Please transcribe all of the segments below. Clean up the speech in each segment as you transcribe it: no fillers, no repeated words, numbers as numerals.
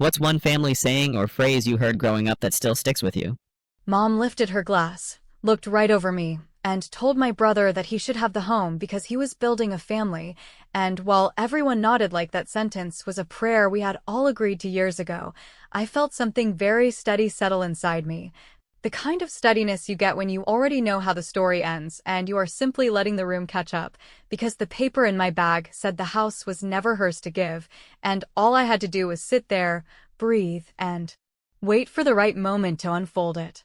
What's one family saying or phrase you heard growing up that still sticks with you? Mom lifted her glass, looked right over me, and told my brother that he should have the home because he was building a family, and while everyone nodded like that sentence was a prayer we had all agreed to years ago, I felt something very steady settle inside me. The kind of steadiness you get when you already know how the story ends and you are simply letting the room catch up, because the paper in my bag said the house was never hers to give, and all I had to do was sit there, breathe, and wait for the right moment to unfold it.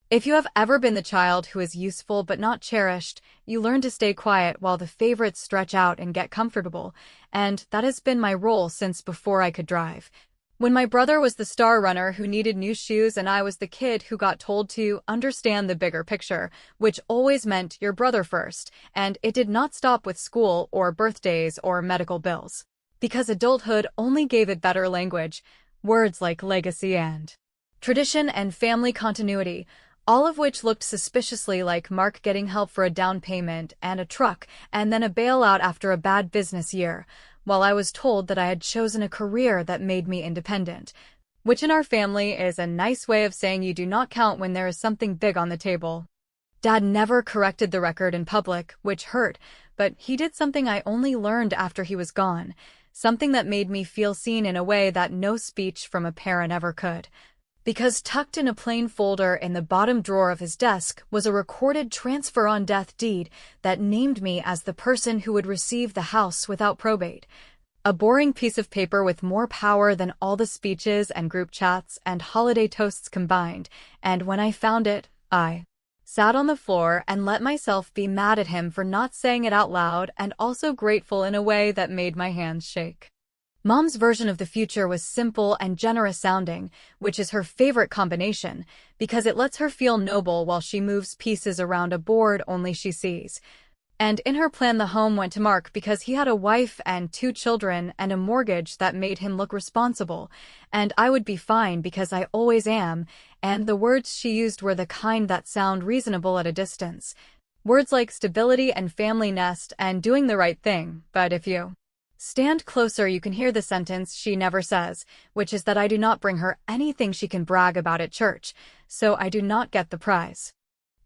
If you have ever been the child who is useful but not cherished, you learn to stay quiet while the favorites stretch out and get comfortable, and that has been my role since before I could drive. When my brother was the star runner who needed new shoes and I was the kid who got told to understand the bigger picture, which always meant your brother first, and it did not stop with school or birthdays or medical bills. Because adulthood only gave it better language, words like legacy and tradition and family continuity, all of which looked suspiciously like Mark getting help for a down payment and a truck and then a bailout after a bad business year, while I was told that I had chosen a career that made me independent, which in our family is a nice way of saying you do not count when there is something big on the table. Dad never corrected the record in public, which hurt, but he did something I only learned after he was gone, something that made me feel seen in a way that no speech from a parent ever could. Because tucked in a plain folder in the bottom drawer of his desk was a recorded transfer on death deed that named me as the person who would receive the house without probate. A boring piece of paper with more power than all the speeches and group chats and holiday toasts combined, and when I found it, I sat on the floor and let myself be mad at him for not saying it out loud and also grateful in a way that made my hands shake. Mom's version of the future was simple and generous sounding, which is her favorite combination, because it lets her feel noble while she moves pieces around a board only she sees. And in her plan the home went to Mark because he had a wife and 2 children and a mortgage that made him look responsible, and I would be fine because I always am, and the words she used were the kind that sound reasonable at a distance. Words like stability and family nest and doing the right thing, but if you stand closer you can hear the sentence she never says, which is that I do not bring her anything she can brag about at church, so I do not get the prize.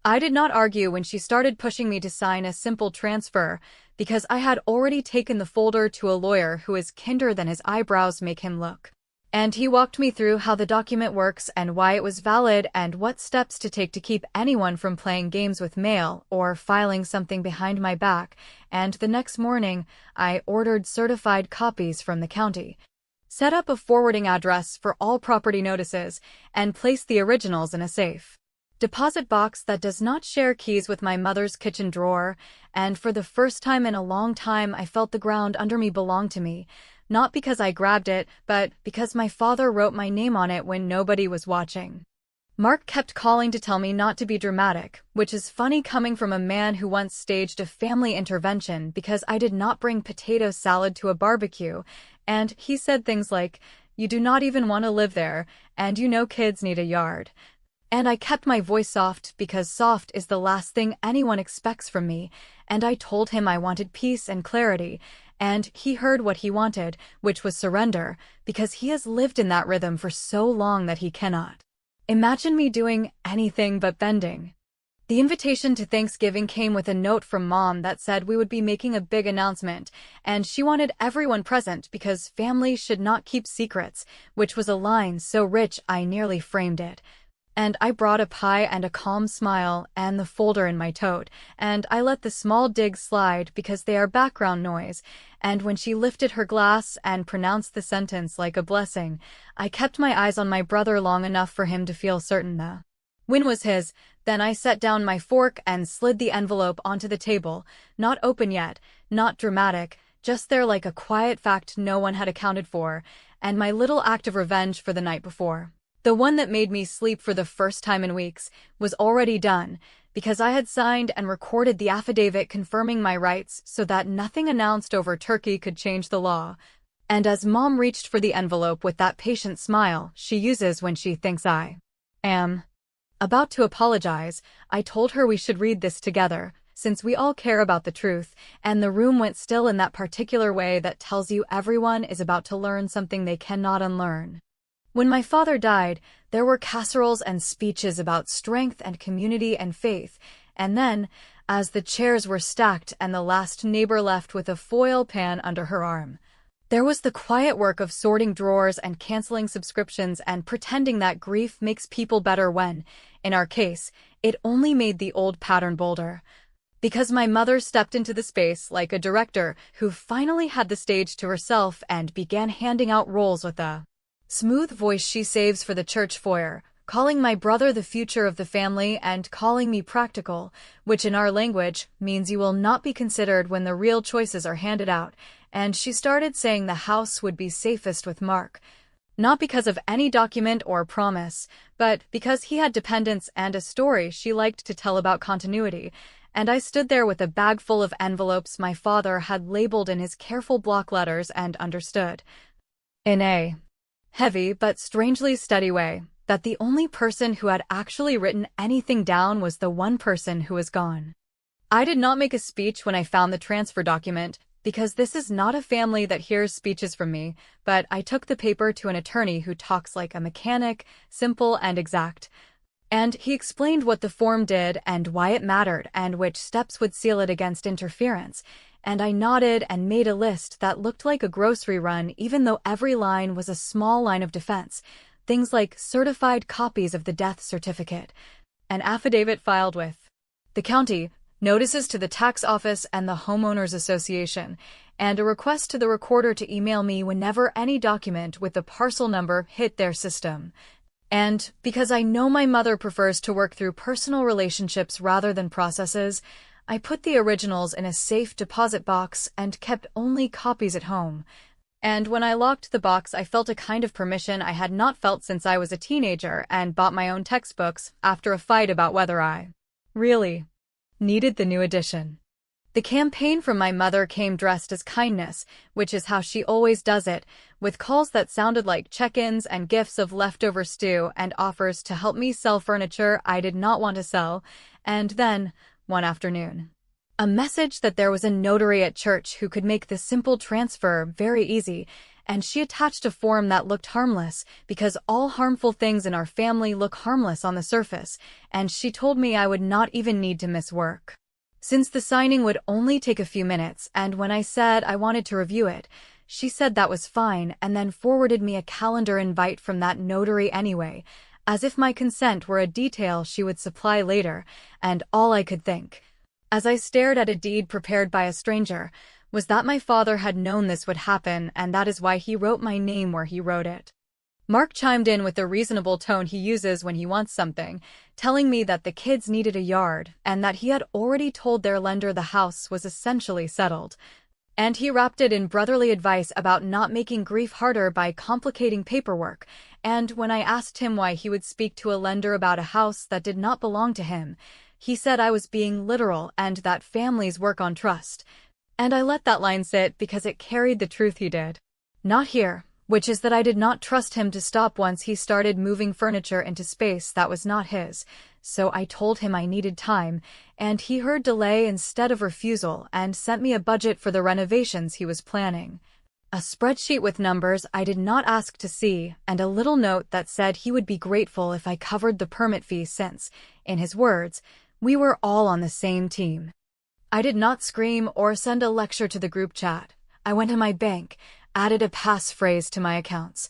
I did not argue when she started pushing me to sign a simple transfer, because I had already taken the folder to a lawyer who is kinder than his eyebrows make him look. And he walked me through how the document works and why it was valid and what steps to take to keep anyone from playing games with mail or filing something behind my back, and the next morning, I ordered certified copies from the county, set up a forwarding address for all property notices, and placed the originals in a safe deposit box that does not share keys with my mother's kitchen drawer, and for the first time in a long time I felt the ground under me belonged to me, not because I grabbed it, but because my father wrote my name on it when nobody was watching. Mark kept calling to tell me not to be dramatic, which is funny coming from a man who once staged a family intervention because I did not bring potato salad to a barbecue, and he said things like, "You do not even want to live there, and you know kids need a yard." And I kept my voice soft because soft is the last thing anyone expects from me, and I told him I wanted peace and clarity, and he heard what he wanted, which was surrender, because he has lived in that rhythm for so long that he cannot imagine me doing anything but bending. The invitation to Thanksgiving came with a note from Mom that said we would be making a big announcement, and she wanted everyone present because families should not keep secrets, which was a line so rich I nearly framed it. And I brought a pie and a calm smile and the folder in my tote, and I let the small digs slide because they are background noise, and when she lifted her glass and pronounced the sentence like a blessing, I kept my eyes on my brother long enough for him to feel certain the win was his. Then I set down my fork and slid the envelope onto the table, not open yet, not dramatic, just there like a quiet fact no one had accounted for, and my little act of revenge for the night before, the one that made me sleep for the first time in weeks, was already done, because I had signed and recorded the affidavit confirming my rights so that nothing announced over turkey could change the law. And as Mom reached for the envelope with that patient smile she uses when she thinks I am about to apologize, I told her we should read this together, since we all care about the truth, and the room went still in that particular way that tells you everyone is about to learn something they cannot unlearn. When my father died, there were casseroles and speeches about strength and community and faith, and then, as the chairs were stacked and the last neighbor left with a foil pan under her arm, there was the quiet work of sorting drawers and canceling subscriptions and pretending that grief makes people better when, in our case, it only made the old pattern bolder. Because my mother stepped into the space like a director who finally had the stage to herself and began handing out roles with a smooth voice she saves for the church foyer, calling my brother the future of the family and calling me practical, which in our language means you will not be considered when the real choices are handed out, and she started saying the house would be safest with Mark. Not because of any document or promise, but because he had dependents and a story she liked to tell about continuity, and I stood there with a bag full of envelopes my father had labeled in his careful block letters and understood, in a heavy but strangely steady way, that the only person who had actually written anything down was the one person who was gone. I did not make a speech when I found the transfer document, because this is not a family that hears speeches from me, but I took the paper to an attorney who talks like a mechanic, simple and exact. And he explained what the form did and why it mattered and which steps would seal it against interference, and I nodded and made a list that looked like a grocery run even though every line was a small line of defense. Things like certified copies of the death certificate, an affidavit filed with the county, notices to the tax office and the homeowners association, and a request to the recorder to email me whenever any document with the parcel number hit their system. And because I know my mother prefers to work through personal relationships rather than processes, I put the originals in a safe deposit box and kept only copies at home. And when I locked the box, I felt a kind of permission I had not felt since I was a teenager and bought my own textbooks after a fight about whether I really needed the new edition. The campaign from my mother came dressed as kindness, which is how she always does it, with calls that sounded like check-ins and gifts of leftover stew and offers to help me sell furniture I did not want to sell, and then, one afternoon, a message that there was a notary at church who could make the simple transfer very easy, and she attached a form that looked harmless, because all harmful things in our family look harmless on the surface, and she told me I would not even need to miss work, since the signing would only take a few minutes, and when I said I wanted to review it, she said that was fine and then forwarded me a calendar invite from that notary anyway, as if my consent were a detail she would supply later, and all I could think, as I stared at a deed prepared by a stranger, was that my father had known this would happen and that is why he wrote my name where he wrote it. Mark chimed in with the reasonable tone he uses when he wants something, telling me that the kids needed a yard and that he had already told their lender the house was essentially settled. And he wrapped it in brotherly advice about not making grief harder by complicating paperwork, and when I asked him why he would speak to a lender about a house that did not belong to him, he said I was being literal and that families work on trust. And I let that line sit because it carried the truth he did not hear, which is that I did not trust him to stop once he started moving furniture into space that was not his, so I told him I needed time, and he heard delay instead of refusal and sent me a budget for the renovations he was planning. A spreadsheet with numbers I did not ask to see, and a little note that said he would be grateful if I covered the permit fee since, in his words, we were all on the same team. I did not scream or send a lecture to the group chat. I went to my bank, added a passphrase to my accounts,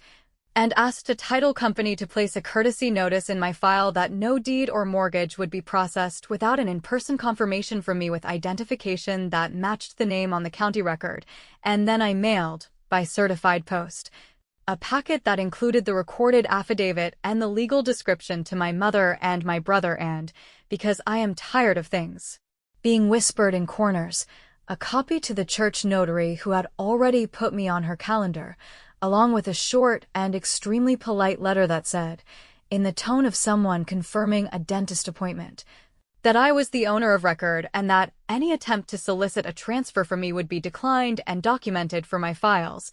and asked a title company to place a courtesy notice in my file that no deed or mortgage would be processed without an in-person confirmation from me with identification that matched the name on the county record, and then I mailed, by certified post, a packet that included the recorded affidavit and the legal description to my mother and my brother and, because I am tired of things being whispered in corners, a copy to the church notary who had already put me on her calendar, along with a short and extremely polite letter that said, in the tone of someone confirming a dentist appointment, that I was the owner of record and that any attempt to solicit a transfer from me would be declined and documented for my files,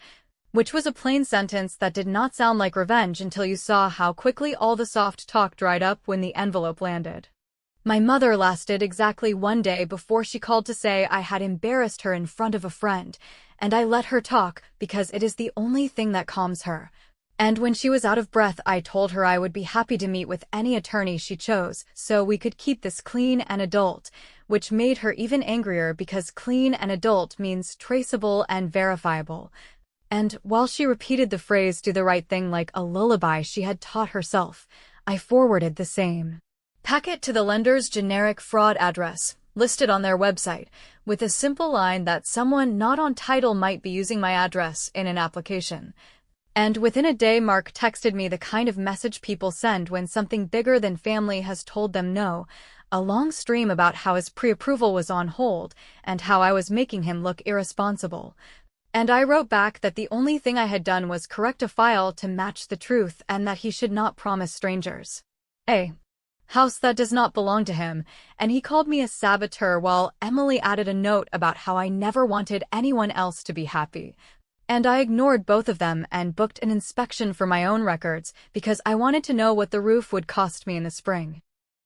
which was a plain sentence that did not sound like revenge until you saw how quickly all the soft talk dried up when the envelope landed. My mother lasted exactly one day before she called to say I had embarrassed her in front of a friend, and I let her talk because it is the only thing that calms her. And when she was out of breath, I told her I would be happy to meet with any attorney she chose, so we could keep this clean and adult, which made her even angrier because clean and adult means traceable and verifiable. And while she repeated the phrase "do the right thing" like a lullaby she had taught herself, I forwarded the same packet to the lender's generic fraud address, listed on their website, with a simple line that someone not on title might be using my address in an application. And within a day, Mark texted me the kind of message people send when something bigger than family has told them no, a long stream about how his pre-approval was on hold and how I was making him look irresponsible. And I wrote back that the only thing I had done was correct a file to match the truth and that he should not promise strangers a house that does not belong to him, and he called me a saboteur while Emily added a note about how I never wanted anyone else to be happy. And I ignored both of them and booked an inspection for my own records because I wanted to know what the roof would cost me in the spring.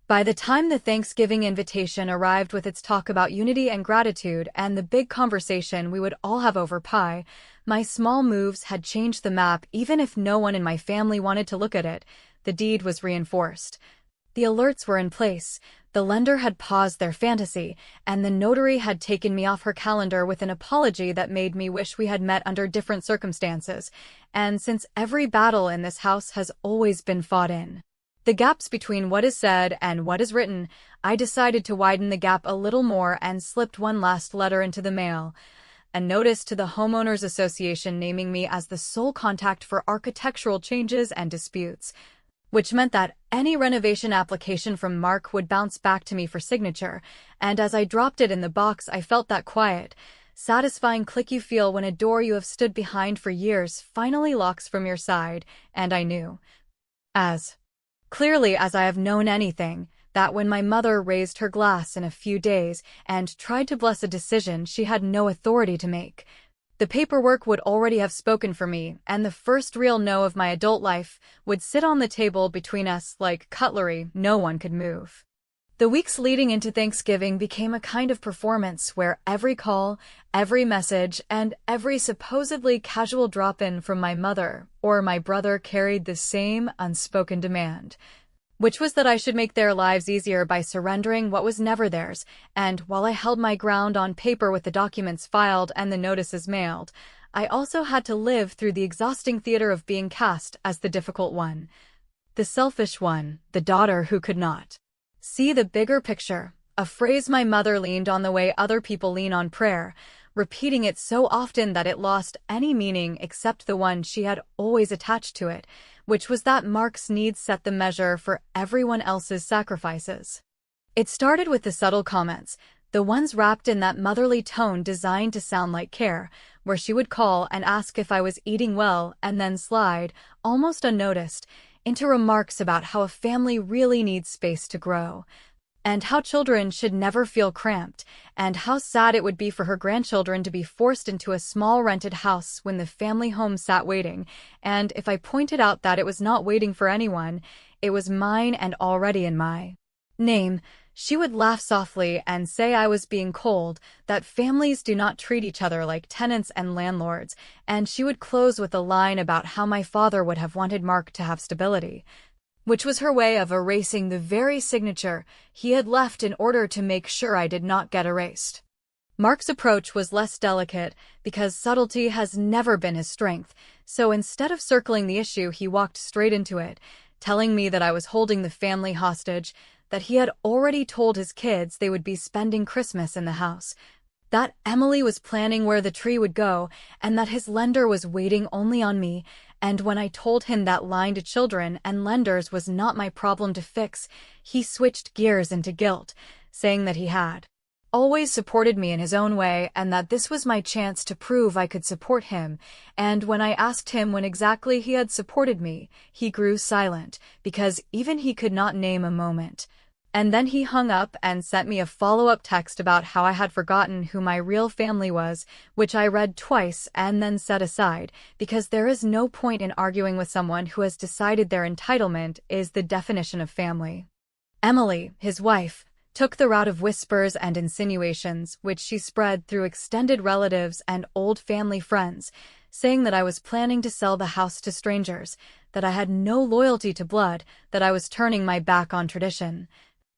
By the time the Thanksgiving invitation arrived with its talk about unity and gratitude and the big conversation we would all have over pie, my small moves had changed the map. Even if no one in my family wanted to look at it, the deed was reinforced. The alerts were in place, the lender had paused their fantasy, and the notary had taken me off her calendar with an apology that made me wish we had met under different circumstances. And since every battle in this house has always been fought in the gaps between what is said and what is written, I decided to widen the gap a little more and slipped one last letter into the mail. A notice to the Homeowners Association naming me as the sole contact for architectural changes and disputes, which meant that any renovation application from Mark would bounce back to me for signature. And as I dropped it in the box, I felt that quiet, satisfying click you feel when a door you have stood behind for years finally locks from your side, and I knew, as clearly as I have known anything, that when my mother raised her glass in a few days and tried to bless a decision she had no authority to make, the paperwork would already have spoken for me, and the first real no of my adult life would sit on the table between us like cutlery no one could move. The weeks leading into Thanksgiving became a kind of performance where every call, every message, and every supposedly casual drop-in from my mother or my brother carried the same unspoken demand, which was that I should make their lives easier by surrendering what was never theirs. And while I held my ground on paper with the documents filed and the notices mailed, I also had to live through the exhausting theater of being cast as the difficult one, the selfish one, the daughter who could not see the bigger picture, a phrase my mother leaned on the way other people lean on prayer, repeating it so often that it lost any meaning except the one she had always attached to it, which was that Mark's needs set the measure for everyone else's sacrifices. It started with the subtle comments, the ones wrapped in that motherly tone designed to sound like care, where she would call and ask if I was eating well and then slide, almost unnoticed, into remarks about how a family really needs space to grow, and how children should never feel cramped, and how sad it would be for her grandchildren to be forced into a small rented house when the family home sat waiting, and if I pointed out that it was not waiting for anyone, it was mine and already in my name, she would laugh softly and say I was being cold, that families do not treat each other like tenants and landlords, and she would close with a line about how my father would have wanted Mark to have stability, which was her way of erasing the very signature he had left in order to make sure I did not get erased. Mark's approach was less delicate because subtlety has never been his strength, so instead of circling the issue, he walked straight into it, telling me that I was holding the family hostage, that he had already told his kids they would be spending Christmas in the house, that Emily was planning where the tree would go, and that his lender was waiting only on me. And when I told him that lying to children and lenders was not my problem to fix, he switched gears into guilt, saying that he had always supported me in his own way and that this was my chance to prove I could support him. And when I asked him when exactly he had supported me, he grew silent, because even he could not name a moment. And then he hung up and sent me a follow-up text about how I had forgotten who my real family was, which I read twice and then set aside, because there is no point in arguing with someone who has decided their entitlement is the definition of family. Emily, his wife, took the route of whispers and insinuations, which she spread through extended relatives and old family friends, saying that I was planning to sell the house to strangers, that I had no loyalty to blood, that I was turning my back on tradition.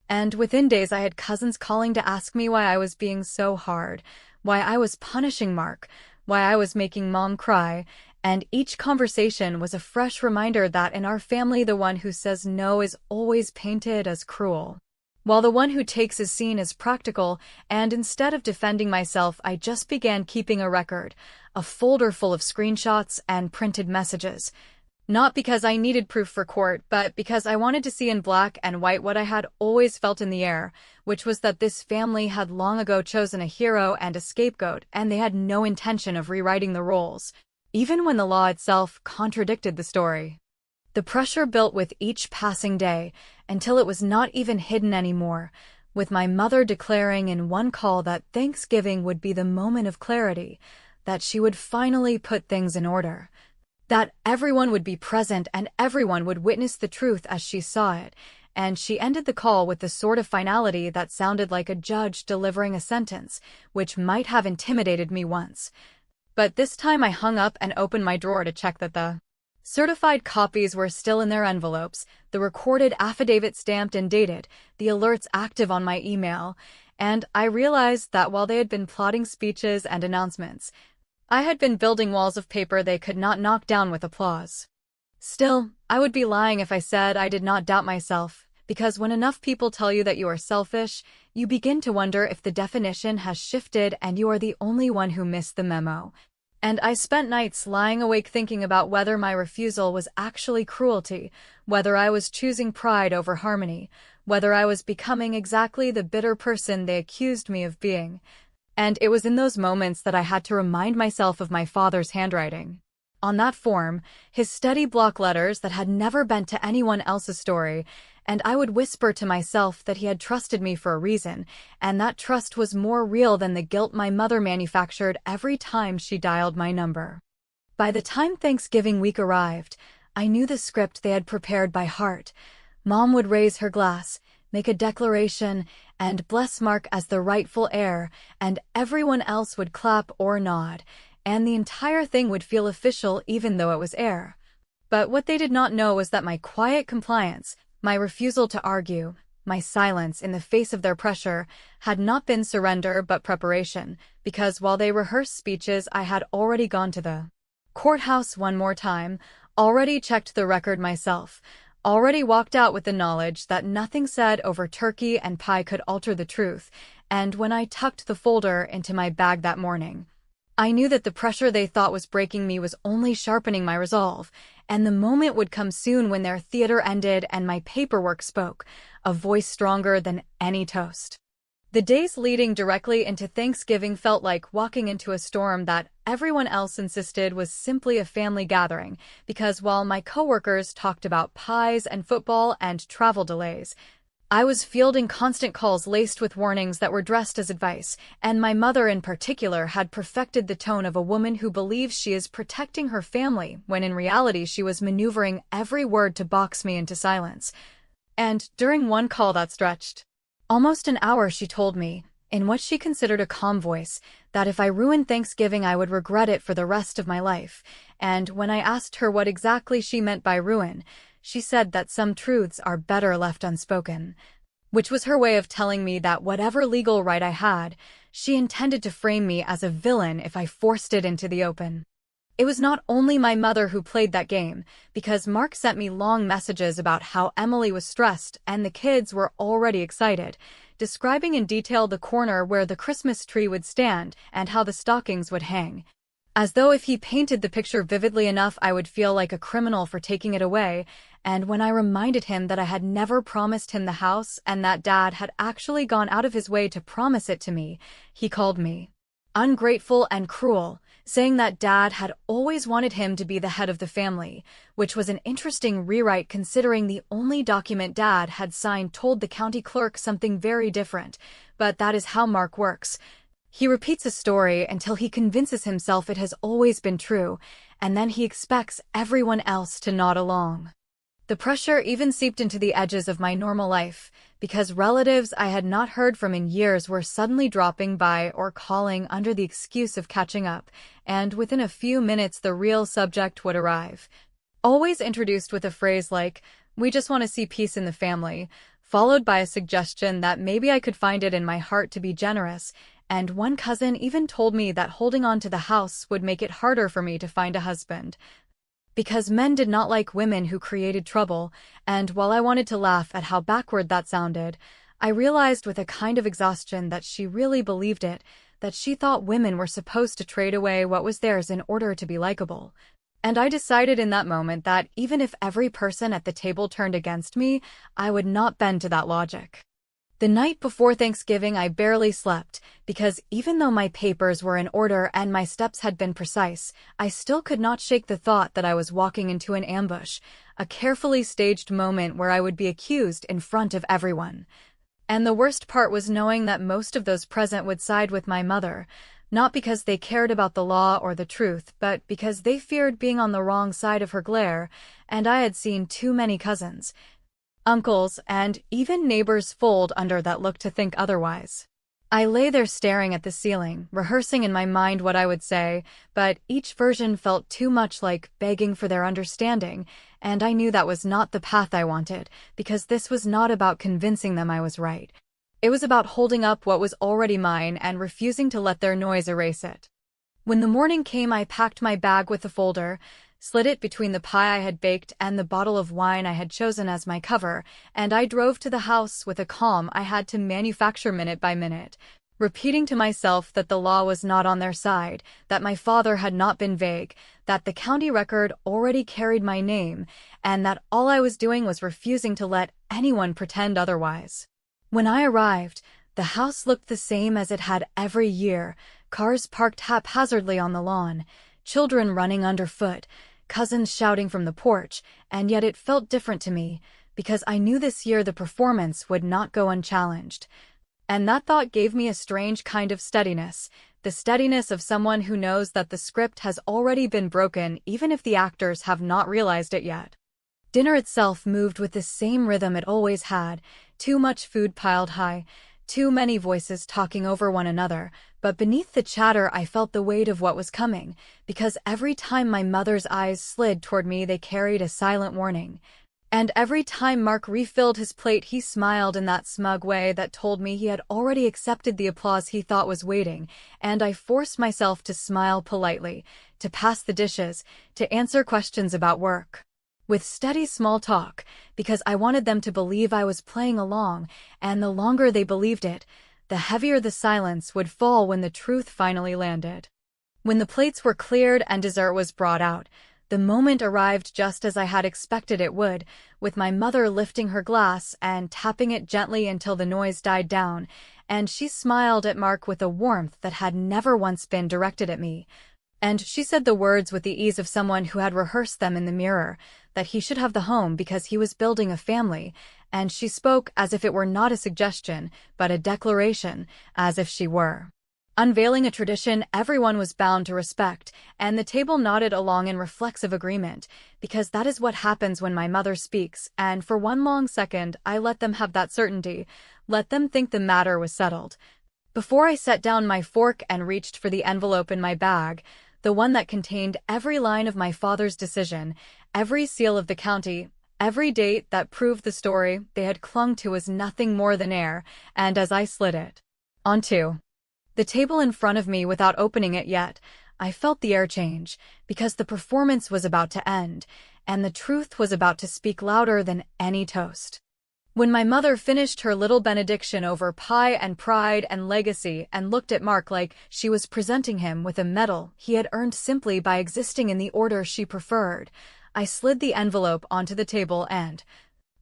And within days I had cousins calling to ask me why I was being so hard, why I was punishing Mark, why I was making Mom cry, and each conversation was a fresh reminder that in our family the one who says no is always painted as cruel, while the one who takes is seen as practical. And instead of defending myself, I just began keeping a record, a folder full of screenshots and printed messages. Not because I needed proof for court, but because I wanted to see in black and white what I had always felt in the air, which was that this family had long ago chosen a hero and a scapegoat, and they had no intention of rewriting the roles, even when the law itself contradicted the story. The pressure built with each passing day, until it was not even hidden anymore, with my mother declaring in one call that Thanksgiving would be the moment of clarity, that she would finally put things in order, that everyone would be present and everyone would witness the truth as she saw it. And she ended the call with the sort of finality that sounded like a judge delivering a sentence, which might have intimidated me once. But this time I hung up and opened my drawer to check that the certified copies were still in their envelopes, the recorded affidavit stamped and dated, the alerts active on my email, and I realized that while they had been plotting speeches and announcements, I had been building walls of paper they could not knock down with applause. Still, I would be lying if I said I did not doubt myself, because when enough people tell you that you are selfish, you begin to wonder if the definition has shifted and you are the only one who missed the memo. And I spent nights lying awake thinking about whether my refusal was actually cruelty, whether I was choosing pride over harmony, whether I was becoming exactly the bitter person they accused me of being. And it was in those moments that I had to remind myself of my father's handwriting. On that form, his steady block letters that had never bent to anyone else's story, and I would whisper to myself that he had trusted me for a reason, and that trust was more real than the guilt my mother manufactured every time she dialed my number. By the time Thanksgiving week arrived, I knew the script they had prepared by heart. Mom would raise her glass, make a declaration, and bless Mark as the rightful heir, and everyone else would clap or nod, and the entire thing would feel official even though it was air. But what they did not know was that my quiet compliance, my refusal to argue, my silence in the face of their pressure, had not been surrender but preparation, because while they rehearsed speeches I had already gone to the courthouse one more time, already checked the record myself, already walked out with the knowledge that nothing said over turkey and pie could alter the truth, and when I tucked the folder into my bag that morning, I knew that the pressure they thought was breaking me was only sharpening my resolve, and the moment would come soon when their theater ended and my paperwork spoke, a voice stronger than any toast. The days leading directly into Thanksgiving felt like walking into a storm that everyone else insisted was simply a family gathering, because while my coworkers talked about pies and football and travel delays, I was fielding constant calls laced with warnings that were dressed as advice, and my mother in particular had perfected the tone of a woman who believes she is protecting her family when in reality she was maneuvering every word to box me into silence. And during one call that stretched almost an hour, she told me, in what she considered a calm voice, that if I ruined Thanksgiving I would regret it for the rest of my life, and when I asked her what exactly she meant by ruin, she said that some truths are better left unspoken, which was her way of telling me that whatever legal right I had, she intended to frame me as a villain if I forced it into the open. It was not only my mother who played that game, because Mark sent me long messages about how Emily was stressed and the kids were already excited, describing in detail the corner where the Christmas tree would stand and how the stockings would hang, as though if he painted the picture vividly enough I would feel like a criminal for taking it away. And when I reminded him that I had never promised him the house and that Dad had actually gone out of his way to promise it to me, he called me ungrateful and cruel, saying that Dad had always wanted him to be the head of the family, which was an interesting rewrite considering the only document Dad had signed told the county clerk something very different. But that is how Mark works. He repeats a story until he convinces himself it has always been true, and then he expects everyone else to nod along. The pressure even seeped into the edges of my normal life, because relatives I had not heard from in years were suddenly dropping by or calling under the excuse of catching up, and within a few minutes the real subject would arrive. Always introduced with a phrase like, "We just want to see peace in the family," followed by a suggestion that maybe I could find it in my heart to be generous, and one cousin even told me that holding on to the house would make it harder for me to find a husband. Because men did not like women who created trouble, and while I wanted to laugh at how backward that sounded, I realized with a kind of exhaustion that she really believed it, that she thought women were supposed to trade away what was theirs in order to be likable. And I decided in that moment that even if every person at the table turned against me, I would not bend to that logic. The night before Thanksgiving, I barely slept, because even though my papers were in order and my steps had been precise, I still could not shake the thought that I was walking into an ambush, a carefully staged moment where I would be accused in front of everyone. And the worst part was knowing that most of those present would side with my mother, not because they cared about the law or the truth, but because they feared being on the wrong side of her glare, and I had seen too many cousins, uncles, and even neighbors fold under that look to think otherwise. I lay there staring at the ceiling, rehearsing in my mind what I would say, but each version felt too much like begging for their understanding, and I knew that was not the path I wanted, because this was not about convincing them I was right. It was about holding up what was already mine and refusing to let their noise erase it. When the morning came, I packed my bag with the folder, slid it between the pie I had baked and the bottle of wine I had chosen as my cover, and I drove to the house with a calm I had to manufacture minute by minute, repeating to myself that the law was not on their side, that my father had not been vague, that the county record already carried my name, and that all I was doing was refusing to let anyone pretend otherwise. When I arrived, the house looked the same as it had every year, cars parked haphazardly on the lawn, children running underfoot, cousins shouting from the porch, and yet it felt different to me, because I knew this year the performance would not go unchallenged. And that thought gave me a strange kind of steadiness, the steadiness of someone who knows that the script has already been broken even if the actors have not realized it yet. Dinner itself moved with the same rhythm it always had, too much food piled high, too many voices talking over one another, but beneath the chatter I felt the weight of what was coming, because every time my mother's eyes slid toward me they carried a silent warning. And every time Mark refilled his plate he smiled in that smug way that told me he had already accepted the applause he thought was waiting, and I forced myself to smile politely, to pass the dishes, to answer questions about work. With steady small talk, because I wanted them to believe I was playing along, and the longer they believed it, the heavier the silence would fall when the truth finally landed. When the plates were cleared and dessert was brought out, the moment arrived just as I had expected it would, with my mother lifting her glass and tapping it gently until the noise died down, and she smiled at Mark with a warmth that had never once been directed at me. And she said the words with the ease of someone who had rehearsed them in the mirror, that he should have the home because he was building a family, and she spoke as if it were not a suggestion, but a declaration, as if she were unveiling a tradition everyone was bound to respect, and the table nodded along in reflexive agreement, because that is what happens when my mother speaks, and for one long second I let them have that certainty, let them think the matter was settled. Before I set down my fork and reached for the envelope in my bag, the one that contained every line of my father's decision, every seal of the county, every date that proved the story they had clung to was nothing more than air, and as I slid it onto the table in front of me without opening it yet, I felt the air change, because the performance was about to end, and the truth was about to speak louder than any toast. When my mother finished her little benediction over pie and pride and legacy and looked at Mark like she was presenting him with a medal he had earned simply by existing in the order she preferred, I slid the envelope onto the table and,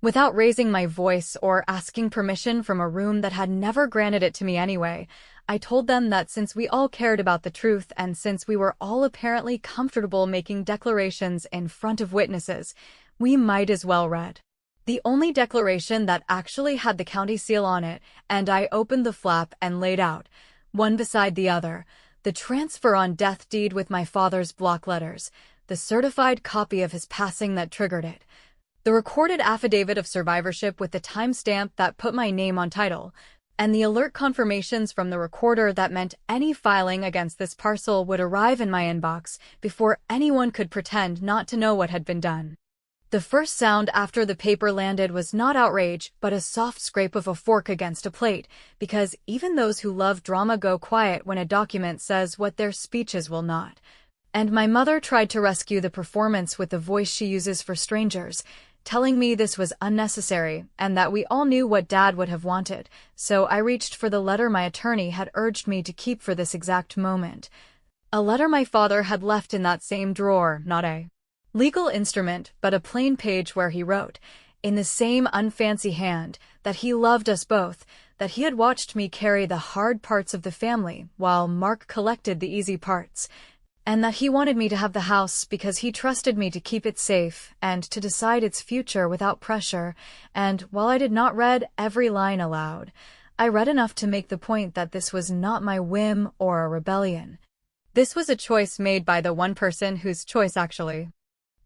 without raising my voice or asking permission from a room that had never granted it to me anyway, I told them that since we all cared about the truth and since we were all apparently comfortable making declarations in front of witnesses, we might as well read the only declaration that actually had the county seal on it, and I opened the flap and laid out, one beside the other, the transfer on death deed with my father's block letters, the certified copy of his passing that triggered it, the recorded affidavit of survivorship with the timestamp that put my name on title, and the alert confirmations from the recorder that meant any filing against this parcel would arrive in my inbox before anyone could pretend not to know what had been done. The first sound after the paper landed was not outrage, but a soft scrape of a fork against a plate, because even those who love drama go quiet when a document says what their speeches will not. And my mother tried to rescue the performance with the voice she uses for strangers, telling me this was unnecessary and that we all knew what Dad would have wanted, so I reached for the letter my attorney had urged me to keep for this exact moment. A letter my father had left in that same drawer, not a legal instrument, but a plain page where he wrote, in the same unfancy hand, that he loved us both, that he had watched me carry the hard parts of the family while Mark collected the easy parts, and that he wanted me to have the house because he trusted me to keep it safe and to decide its future without pressure. And while I did not read every line aloud, I read enough to make the point that this was not my whim or a rebellion. This was a choice made by the one person whose choice actually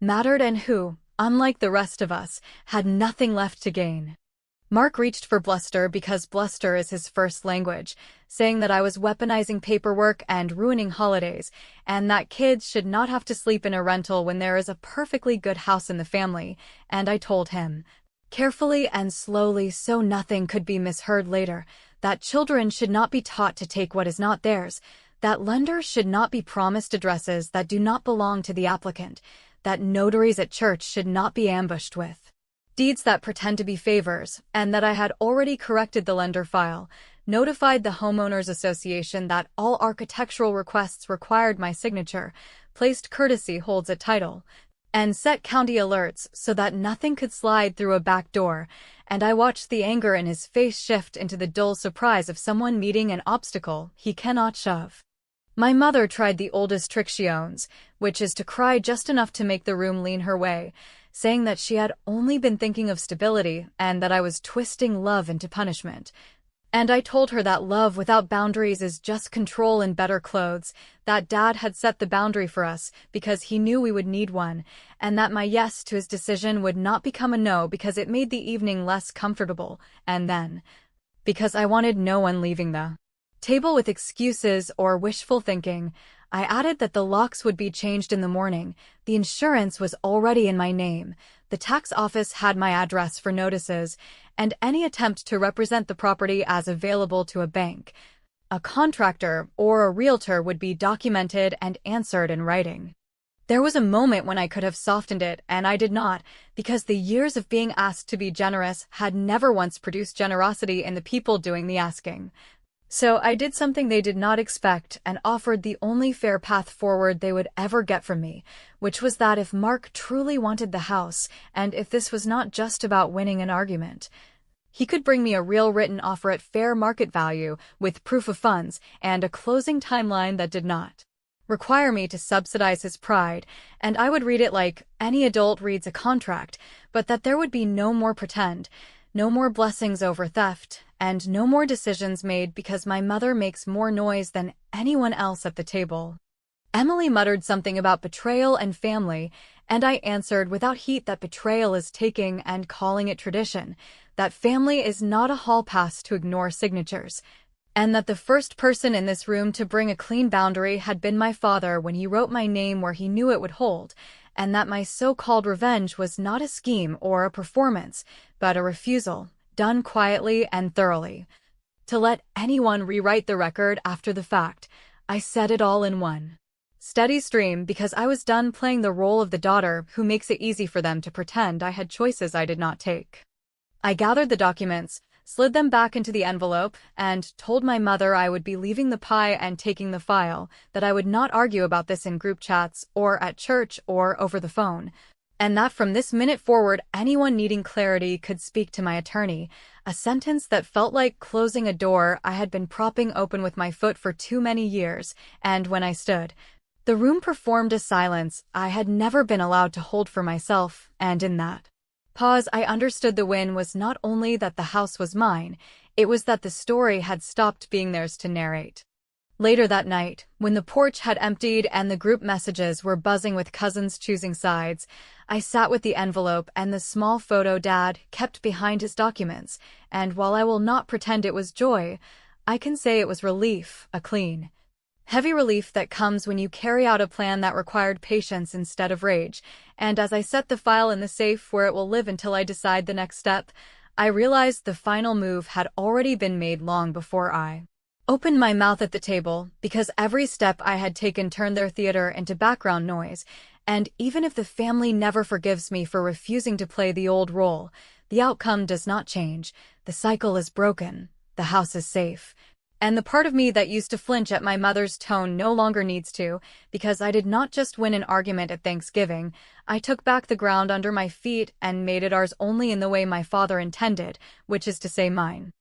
mattered and who, unlike the rest of us, had nothing left to gain. Mark reached for bluster because bluster is his first language, saying that I was weaponizing paperwork and ruining holidays, and that kids should not have to sleep in a rental when there is a perfectly good house in the family, and I told him, carefully and slowly so nothing could be misheard later, that children should not be taught to take what is not theirs, that lenders should not be promised addresses that do not belong to the applicant, that notaries at church should not be ambushed with deeds that pretend to be favors, and that I had already corrected the lender file, notified the homeowners association that all architectural requests required my signature, placed courtesy holds a title, and set county alerts so that nothing could slide through a back door, and I watched the anger in his face shift into the dull surprise of someone meeting an obstacle he cannot shove. My mother tried the oldest trick she owns, which is to cry just enough to make the room lean her way, saying that she had only been thinking of stability and that I was twisting love into punishment. And I told her that love without boundaries is just control in better clothes, that Dad had set the boundary for us because he knew we would need one, and that my yes to his decision would not become a no because it made the evening less comfortable, and then, because I wanted no one leaving the table with excuses or wishful thinking, I added that the locks would be changed in the morning, the insurance was already in my name, the tax office had my address for notices, and any attempt to represent the property as available to a bank, a contractor, or a realtor would be documented and answered in writing. There was a moment when I could have softened it, and I did not, because the years of being asked to be generous had never once produced generosity in the people doing the asking. So I did something they did not expect and offered the only fair path forward they would ever get from me, which was that if Mark truly wanted the house, and if this was not just about winning an argument, he could bring me a real written offer at fair market value with proof of funds and a closing timeline that did not require me to subsidize his pride, and I would read it like any adult reads a contract, but that there would be no more pretend, no more blessings over theft, and no more decisions made because my mother makes more noise than anyone else at the table. Emily muttered something about betrayal and family, and I answered without heat that betrayal is taking and calling it tradition, that family is not a hall pass to ignore signatures, and that the first person in this room to bring a clean boundary had been my father when he wrote my name where he knew it would hold, and that my so-called revenge was not a scheme or a performance, but a refusal, done quietly and thoroughly, to let anyone rewrite the record after the fact. I said it all in one steady stream because I was done playing the role of the daughter who makes it easy for them to pretend I had choices I did not take. I gathered the documents, slid them back into the envelope, and told my mother I would be leaving the pie and taking the file, that I would not argue about this in group chats or at church or over the phone, and that from this minute forward anyone needing clarity could speak to my attorney, a sentence that felt like closing a door I had been propping open with my foot for too many years, and when I stood, the room performed a silence I had never been allowed to hold for myself, and in that pause I understood the win was not only that the house was mine, it was that the story had stopped being theirs to narrate. Later that night, when the porch had emptied and the group messages were buzzing with cousins choosing sides, I sat with the envelope and the small photo Dad kept behind his documents, and while I will not pretend it was joy, I can say it was relief, a clean, heavy relief that comes when you carry out a plan that required patience instead of rage. And as I set the file in the safe where it will live until I decide the next step, I realized the final move had already been made long before I opened my mouth at the table, because every step I had taken turned their theater into background noise, and even if the family never forgives me for refusing to play the old role, the outcome does not change. The cycle is broken. The house is safe. And the part of me that used to flinch at my mother's tone no longer needs to, because I did not just win an argument at Thanksgiving, I took back the ground under my feet and made it ours only in the way my father intended, which is to say mine.